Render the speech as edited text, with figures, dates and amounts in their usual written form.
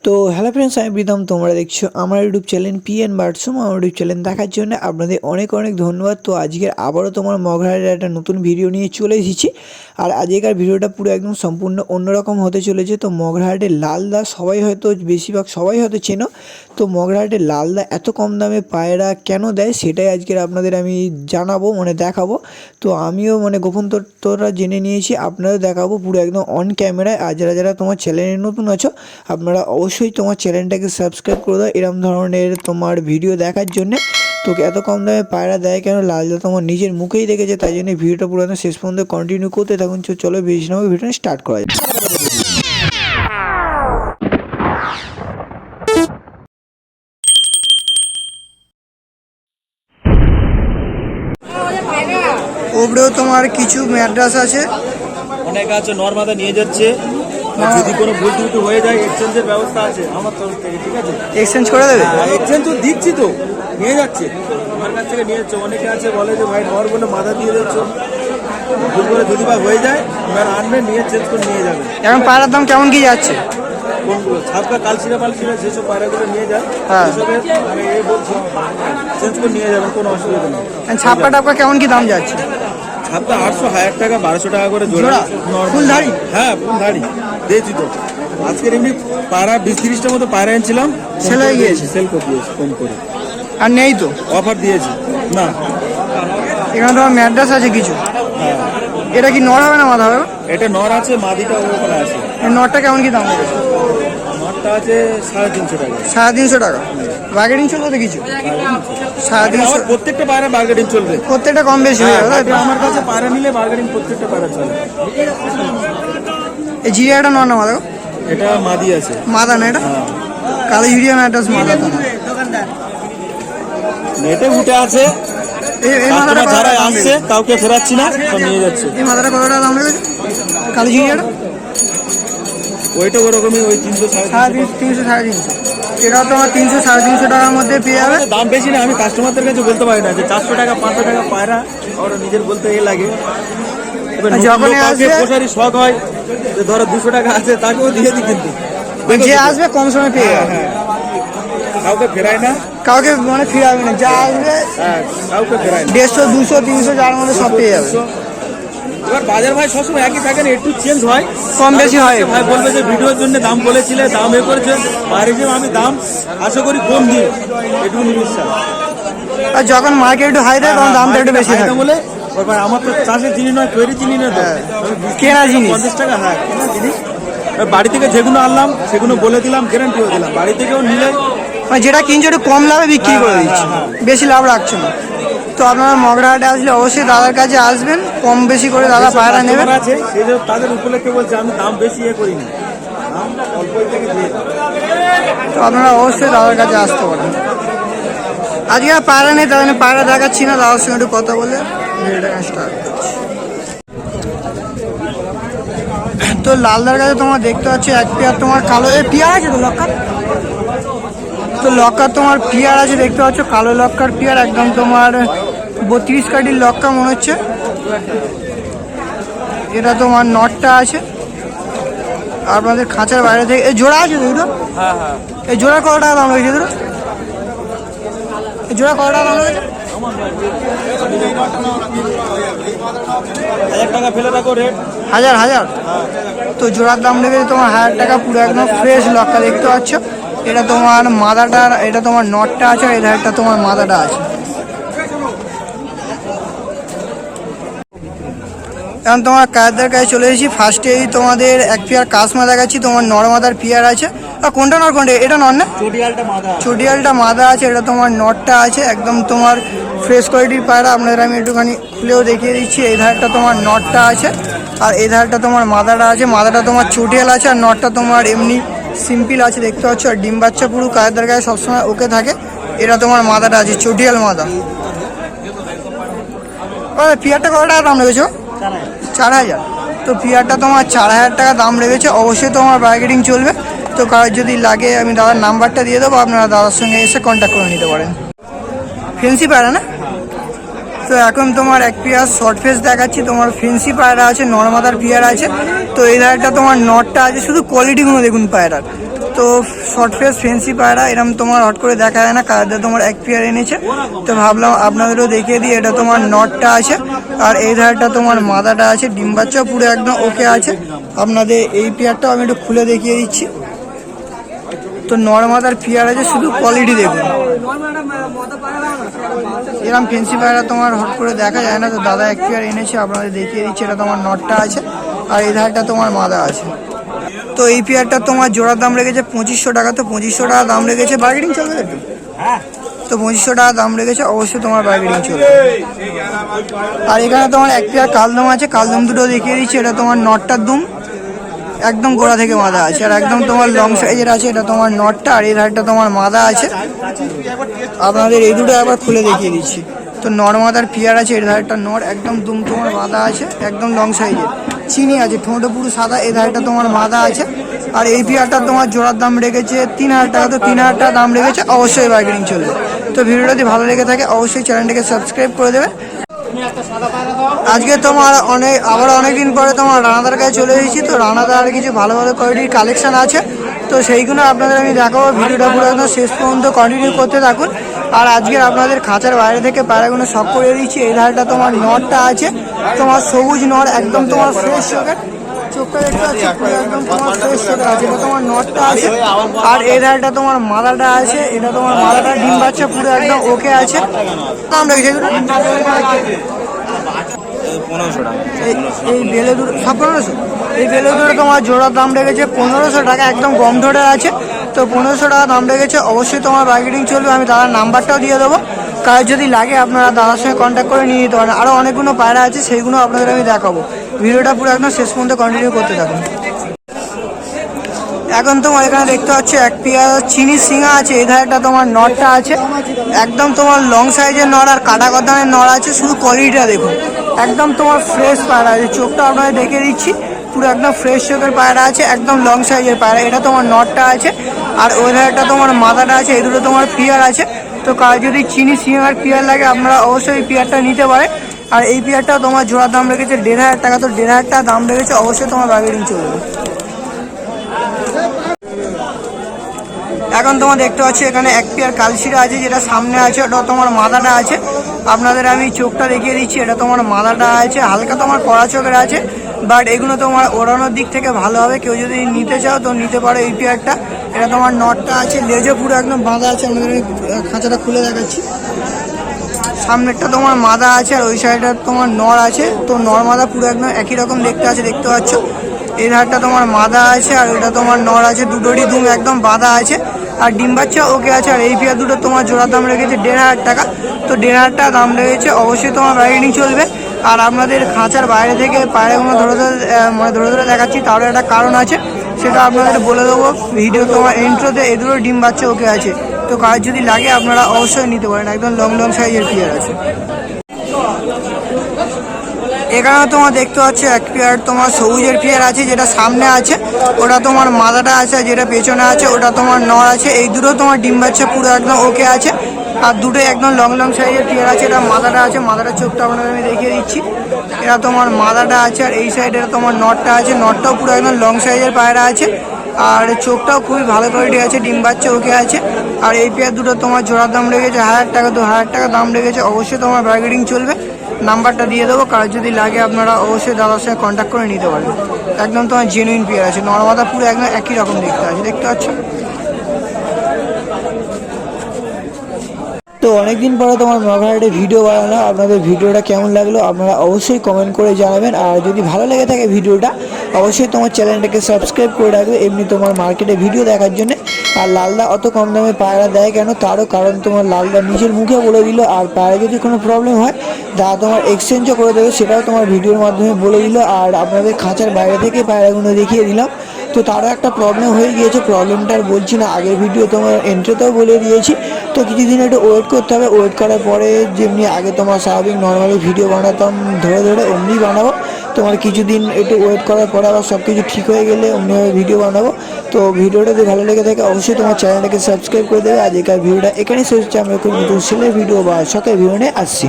তো hello friends, আমি প্রীতম। তোমরা দেখছো আমার ইউটিউব চ্যানেল পিএন বার্ডসম। আমার ইউটিউব চ্যানেল দেখার জন্য আপনাদের অনেক অনেক ধন্যবাদ। তো আজকের আবারও তোমার মগরাহাটের একটা নতুন ভিডিও নিয়ে চলে এসেছি। আর আজকের ভিডিওটা পুরো একদম সম্পূর্ণ অন্যরকম হতে চলেছে। তো মগরাহাটের লালদা সবাই হয়তো বেশিরভাগ সবাই হয়তো চেনো। তো মগরাহাটের লালদা এত কম দামে পায়রা কেন দেয় সেটাই আজকের আপনাদের আমি জানাবো, দেখাবো। তো আমিও গোপন তথ্যটা জেনে নিয়েছি, আপনাদের দেখাবো পুরো একদম অন ক্যামেরায়। আর যারা যারা তোমার চ্যানেলে নতুন আছো আপনারা অবশ্যই তোমার চ্যানেলটাকে সাবস্ক্রাইব করে দাও এরকম ধরনের তোমার ভিডিও দেখার জন্যে। তো এত কম দামে পায়রা দেয় কেন লালদা তোমার নিজের মুখেই দেখেছে, তাই জন্য ভিডিওটা পুরো শেষ পর্যন্ত কন্টিনিউ করতে থাকুন। চলো বেশি না ভিডিওটা স্টার্ট করা যায়। ওপরেও তোমার কিছু ম্যাড্রাস আছে, অনেক আছে। নর্মাদা নিয়ে যাচ্ছে, যদি কোনো ভুল ত্রুটি হয়ে যায় এক্সচেঞ্জের ব্যবস্থা আছে আমার তরফ থেকে, ঠিক আছে? এক্সচেঞ্জ করে দেবে? এক্সচেঞ্জ তো দিচ্ছি, তো নিয়ে যাচ্ছে, আমার কাছ থেকে নিয়ে যাচ্ছে। অনেকে আছে বলে যে ভাই নর বলে মাথা দিয়ে যাচ্ছ, ভুল করে যদি বা হয়ে যায় এবার আনবেন, নিয়ে চেঞ্জ করে নিয়ে যাবেন। এখন পায়রার দাম কেমন কি যাচ্ছে? কোনগুলো ছাপকা কালচিরা পালচিরা যেসব পায়রাগুলো নিয়ে যায় সেসবের আমি এই বলছি চেঞ্জ করে নিয়ে যাবেন, কোনো অসুবিধা নেই। ছাপকা টাপকা কেমন কি দাম যাচ্ছে? ছাপকা 800, 1000 টাকা, 1200 টাকা করে জোড়া। ফুল ধাড়ি? হ্যাঁ, ফুল ধাড়ি দিয়েছি তো। আজকের এমনি পায়রা 20-30টার মতো পায়রা এনেছিলাম, সেল হয়ে গিয়েছে, সেল করে দিয়েছি ফোন করে। আর নেই তো? অফার দিয়েছি না। এখানে তোমার ম্যাড্রাস আছে কিছু। হ্যাঁ, এটা কি নর হবে না মাথা হবে? এটা নর আছে, মাদিটা ওখানে আছে। এই নরটা কেমন কি দাম হবে? নরটা আছে 350 টাকা। 350 টাকা? বার্গেনিং চলবে তো কিছু? 350? প্রত্যেকটা পায়রা বার্গেনিং চলবে, প্রত্যেকটা কম বেশি হয়ে যাবে। আমার কাছে পায়রা নিলে বার্গেনিং প্রত্যেকটা পায়রা চলে। এই জিরিয়াটা নর না মাথা? এটা মাদি আছে। মাদা না এটা? কালো ইউরিয়া ম্যাড্রাস মাদা তো না। নেটে উঠে আছে, যারা আসছে কাউকে ফেরাচ্ছি না, সব নিয়ে যাচ্ছে। এই মাদাটা কত টাকা দাম লেগেছে কালো জিরিয়াটা? ওইটা ওরকমই, ওই 300, 300, 350। এটাও তোমার 300, 350 টাকার মধ্যে পেয়ে যাবে। দাম বেশি না, আমি কাস্টমারদের কাছে বলতে পারি না যে 400 টাকা 500 টাকা পায়রা, ওরা নিজের বলতে লাগে। যখন প্রসারি শখ হয় যে ধরো 200 টাকা আছে, তাকেও দিয়ে দিই, কিন্তু যে আসবে কম সময় পেয়ে যাবে। কাউকে ফেরায় না, কাউকে ফিরাবে না, যা আসবে কাউকে ফেরায় না। 150, 200, 300 যার মধ্যে সব পেয়ে যাবে। এবার বাজার ভাই সবসময় একই থাকে না, একটু চেঞ্জ হয়, কম বেশি হয়। ভাই বলবে যে ভিডিওর জন্য দাম বলেছিলে, দাম এ করেছে, বাইরে যে আমি দাম আশা করি কম দিই, এটুকু বিশ্বাস। আর যখন মার্কেট একটু হাই দেয় তখন দামটা একটু বেশি থাকে বলে। আমার তো চাষের জিনিস নয়, তৈরি জিনিস নয়, কেনা জিনিস। 50 টাকা। হ্যাঁ, কেনা জিনিস। বাড়ি থেকে যেগুলো আনলাম সেগুলো বলে দিলাম, গ্যারান্টিও দিলাম, বাড়ি থেকেও নিলে যেটা কিনছো একটু কম লাভে বিক্রি করে দিচ্ছি, বেশি লাভ রাখছো না। তো আপনারা মগরাহাটে আসলে অবশ্যই দাদার কাছে আসবেন, কম বেশি করে দাদা পায়রা নেবেন। আছে তাদের উপলক্ষে বলছে, আমি দাম বেশি করিনি, দাম অল্প থেকে দিয়ে। তো আপনারা অবশ্যই দাদার কাছে আসতে পারেন। আজকে আর পায়রা নেই, তাদের পায়রা দেখাচ্ছি না, দাদার সঙ্গে একটু কথা বলে ভিডিওটা স্টার্ট করছি। তো লালদার কাছে তোমার দেখতে পাচ্ছি এক পেয়ার তোমার কালো পিয়ার আছে, তো লক্কার, তো লক্কার তোমার পিয়ার আছে দেখতে পাচ্ছ, কালো লক্কার পিয়ার, একদম তোমার 32 কাঠির লক্কা মনে হচ্ছে। এটা তোমার নটটা আছে আপনাদের খাঁচার বাইরে থেকে। এই জোড়া আছে তো দুটো? হ্যাঁ হ্যাঁ। এই জোড়া কত টাকা দাম রয়েছে দুটো? এই জোড়া কত টাকা দাম রয়েছে? 1000 টাকা ফেলে রাখো রেট। 1000? তো জোড়ার দাম লেগেছে তোমার 1000 টাকা। পুরো একদম ফ্রেশ লক্কা দেখতে পাচ্ছ। এটা তোমার মাদাটা, এটা তোমার নটটা আছে, এই ধারটা তোমার মাদাটা আছে। এখন তোমার কায়দার কাছে চলে এসেছি। ফার্স্টেই তোমাদের এক পেয়ার কাসমা দেখাচ্ছি, তোমার নরমাদার পেয়ার আছে। আর কোনটা নর কোনটা? এটা নর না? চটিয়ালটা মাদা আছে, এটা তোমার নটটা আছে, একদম তোমার ফ্রেশ কোয়ালিটির পায়রা। আপনাদের আমি একটুখানি খুলেও দেখিয়ে দিচ্ছি। এই ধারটা তোমার নটটা আছে, আর এই ধারটা তোমার মাদাটা আছে। মাদাটা তোমার চটিয়াল আছে, আর নটটা তোমার এমনি সিম্পল আছে দেখতে পাচ্ছ। আর ডিম বাচ্চা পুরো কায়দার গায়ে সবসময় ওকে থাকে। এটা তোমার মাদাটা আছে, চটিয়াল মাদা। পেয়ারটা কত টাকা দাম লেগেছে? 4000। তো পেয়ারটা তোমার 4000 টাকা দাম লেগেছে। অবশ্যই তোমার বার্গেনিং চলবে। তো কারোর যদি লাগে আমি দাদার নাম্বারটা দিয়ে দেবো, আপনারা দাদার সঙ্গে এসে কন্ট্যাক্ট করে নিতে পারেন। ফেন্সি পায়রা না? তো এখন তোমার এক পেয়ার শর্ট ফেস দেখাচ্ছি, তোমার ফেন্সি পায়রা আছে, নর্মাদার পেয়ার আছে। তো এই ধারটা তোমার নটটা আছে, শুধু কোয়ালিটিগুলো দেখুন পায়রার। তো তো শর্ট ফেস ফেন্সি পায়রা এরকম তোমার হট করে দেখা যায় না, কাজটা তোমার এক পেয়ার এনেছে। তো ভাবলাম আপনাদেরও দেখিয়ে দিই। এটা তোমার নটটা আছে আর এই ধারটা তোমার মাদাটা আছে, ডিম বাচ্চাও পুরো একদম ওকে আছে। আপনাদের এই পেয়ারটাও আমি একটু খুলে দেখিয়ে দিচ্ছি। তো নর্মাদার পেয়ার আছে, শুধু কোয়ালিটি দেখুন। এরকম ফেন্সি পায়রা তোমার হট করে দেখা যায় না। তো দাদা এক পেয়ার এনেছে, আপনাদের দেখিয়ে দিচ্ছি। এটা তোমার নটটা আছে আর এই ধারটা তোমার মাদা আছে। তো এই পেয়ারটা তোমার জোড়ার দাম রেখেছে 2500 টাকা। তো 2500 টাকা দাম রেখেছে, বার্গেনিং চলবে একটু। তো 2500 টাকা দাম রেখেছে, অবশ্যই তোমার বার্গেনিং চলবে। আর এখানে তোমার এক পেয়ার কালদম আছে, কালদম দুটো দেখিয়ে দিচ্ছি। এটা তোমার নটটার দুম একদম গোড়া থেকে মাদা আছে আর একদম তোমার লং সাইজের আছে। এটা তোমার নটটা আর এই ধারটা তোমার মাদা আছে। আপনাদের এই দুটো একবার খুলে দেখিয়ে দিচ্ছি। তো নর্মাদার পেয়ার আছে, এর ধারটা নর একদম দুম তোমার মাদা আছে, একদম লং সাইজের চিনি আছে, ঠোঁটো পুরো সাদা। এই ধারটা তোমার মাদা আছে আর এই পেয়ারটা তোমার জোড়ার দাম রেখেছে 3000 টাকা। তো 3000 টাকা দাম রেখেছে, অবশ্যই বার্গেনিং চলবে। তো ভিডিওটা যদি ভালো লেগে থাকে অবশ্যই চ্যানেলটাকে সাবস্ক্রাইব করে দেবে। আজকে তোমার আবার অনেকদিন পরে তোমার রানাদার কাছে চলে এসেছি। তো রানাদার কিছু ভালো ভালো কোয়ালিটির কালেকশন আছে, তো সেইগুলো আপনাদের আমি দেখাবো। ভিডিওটা পুরো একদম শেষ পর্যন্ত কন্টিনিউ করতে থাকুন। আর আজকে আপনাদের খাঁচার বাইরে থেকে পায়রাগুলো শখ করে দিচ্ছি। এই ধারটা তোমার নটটা আছে, তোমার সবুজ নর, একদম তোমার ফ্রেশ চোখের, চোখটা দেখতে পাচ্ছি একদম তোমার ফ্রেশ চোখের আছে। এটা তোমার নটটা আছে আর এই ধারটা তোমার মাদাটা আছে। এটা তোমার মাদাটা ডিম বাচ্চা পুরো একদম ওকে আছে। দাম রেখেছে এই বেলে দুটো সব 1500। এই বেলে দুটো তোমার জোড়ার দাম রেখেছে 1500 টাকা, একদম গম ধরে আছে। তো 1500 টাকা দাম রেখেছে, অবশ্যই তোমার বার্গেনিং চলবে। আমি দাদার নাম্বারটাও দিয়ে দেবো, কাজ যদি লাগে আপনারা দাদার সঙ্গে কন্ট্যাক্ট করে নিয়ে নিতে পারেন। আরও অনেকগুলো পায়রা আছে, সেইগুলো আপনাদের আমি দেখাবো। ভিডিওটা পুরো একদম শেষ পর্যন্ত কন্টিনিউ করতে থাকুন। এখন তোমার এখানে দেখতে পাচ্ছ এক পেয়ার চিনি সিঙা আছে। এই ধারটা তোমার নটটা আছে, একদম তোমার লং সাইজের নর আর কাটা গদানের নর আছে। শুধু কোয়ালিটিটা দেখুন, একদম তোমার ফ্রেশ পায়রা আছে। চোখটা আপনাদের দেখে দিচ্ছি, পুরো একদম ফ্রেশ চোখের পায়রা আছে, একদম লং সাইজের পায়রা। এটা তোমার নটটা আছে আর ওই ধারটা তোমার মাথাটা আছে। এই দুটো তোমার পেয়ার আছে। তো কার যদি চিনি সিঙার পেয়ার লাগে আপনারা অবশ্যই এই পেয়ারটা নিতে পারেন। আর এই পেয়ারটা তোমার জোড়ার দাম রেখেছে 1500 টাকা। তো 1500 টাকা দাম রেখেছে, অবশ্যই তোমার বার্গেনিং চলবে। এখন তোমার দেখতে পাচ্ছি এখানে এক পেয়ার কালশিরা আছে, যেটা সামনে আছে, ওটা তোমার মাদাটা আছে। আপনাদের আমি চোখটা দেখিয়ে দিচ্ছি। এটা তোমার মাদাটা আছে, হালকা তোমার কড়া চোখের আছে, বাট এগুলো তোমার ওড়ানোর দিক থেকে ভালো হবে। কেউ যদি নিতে চাও তো নিতে পারো এই পেয়ারটা। এটা তোমার নটটা আছে, লেজও পুরো একদম বাঁধা আছে। আপনাদের আমি খাঁচাটা খুলে দেখাচ্ছি। সামনেরটা তোমার মাদা আছে আর ওই সাইডটা তোমার নর আছে। তো নর মাদা পুরো একদম একই রকম দেখতে আছে, দেখতে পাচ্ছ। এই ধারটা তোমার মাদা আছে আর ওইটা তোমার নর আছে, দুটোরই দুম একদম বাঁধা আছে আর ডিম বাচ্চা ওকে আছে। আর এই পেয়ার দুটো তোমার জোড়ার দাম রেখেছে 1500 টাকা। তো 1500 টাকা দাম রেখেছে, অবশ্যই তোমার বার্গেনিং চলবে। আর আপনাদের খাঁচার বাইরে থেকে পায়রাগুলো ধরে ধরে দেখাচ্ছি, তারও একটা কারণ আছে, সেটা আপনাদের বলে দেবো ভিডিও তোমার ইন্ট্রোতে। এই দুটো ডিম বাচ্চা ওকে আছে। তো কাজ যদি লাগে আপনারা অবশ্যই নিতে পারেন, একদম লং লং সাইজের পেয়ার আছে। এখানে তোমার দেখতে পাচ্ছ এক পেয়ার তোমার সবুজের পেয়ার আছে, যেটা সামনে আছে ওটা তোমার মাদাটা আছে, যেটা পেছনে আছে ওটা তোমার নর আছে। এই দুটো তোমার ডিম বাচ্চা পুরো একদম ওকে আছে আর দুটো একদম লং লং সাইজের পেয়ার আছে। এটা মাদাটা আছে, মাদাটার চোখটা আপনাদের আমি দেখিয়ে দিচ্ছি। এটা তোমার মাদাটা আছে আর এই সাইডে তোমার নটটা আছে, নটটাও পুরো একদম লং সাইজের পায়রা আছে আর চোখটাও খুবই ভালো কোয়ালিটি আছে, ডিম বাচ্চা ওকে আছে। আর এই পেয়ার দুটো তোমার জোড়ার দাম রেখেছে 1000 টাকা। তো 1000 টাকা দাম রেখেছে, অবশ্যই তোমার বার্গেনিং চলবে। নাম্বারটা দিয়ে দেবো, কার যদি লাগে আপনারা অবশ্যই দাদার সঙ্গে কন্ট্যাক্ট করে নিতে পারেন। একদম তোমার জেনুইন পেয়ার আছে, নর্মাদা পুরো একদম একই রকম দেখতে আছে, দেখতে পাচ্ছ। তো অনেকদিন পরে তোমার মগরাহাটে ভিডিও বানানো। আপনাদের ভিডিওটা কেমন লাগলো আপনারা অবশ্যই কমেন্ট করে জানাবেন। আর যদি ভালো লেগে থাকে ভিডিওটা, অবশ্যই তোমার চ্যানেলটাকে সাবস্ক্রাইব করে রাখবে, এমনি তোমার মার্কেটে ভিডিও দেখার জন্য। আর লালদা অত কম দামে পায়রা দেয় কেন, তারও কারণ তোমার লালদা নিজের মুখে বলে দিল। আর পায়রা যদি কোনো প্রবলেম হয় দাদা তোমার এক্সচেঞ্জও করে দেবে, সেটাও তোমার ভিডিওর মাধ্যমে বলে দিল। আর আপনাদের খাঁচার বাইরে থেকে পায়রাগুলো দেখিয়ে দিলাম। তো তারও একটা প্রবলেম হয়ে গিয়েছে, প্রবলেমটা আর বলছি না, আগের ভিডিও তোমার এন্ট্রিতেও বলে দিয়েছি। তো কিছুদিন একটু ওয়েট করতে হবে, ওয়েট করার পরে যেমনি আগে তোমার স্বাভাবিক নর্মালি ভিডিও বানাতাম ধরে ধরে, অমনি বানাবো। তোমার কিছুদিন একটু ওয়েট করার পরে আবার সব কিছু ঠিক হয়ে গেলে অমনিভাবে ভিডিও বানাবো। তো ভিডিওটা যদি ভালো লেগে থাকে অবশ্যই তোমার চ্যানেলটাকে সাবস্ক্রাইব করে দেবে। আজকের ভিডিওটা এখানেই শেষ হচ্ছে। আমরা খুব নতুন সেলের ভিডিও বা শখের ভিডিও নিয়ে আসছি।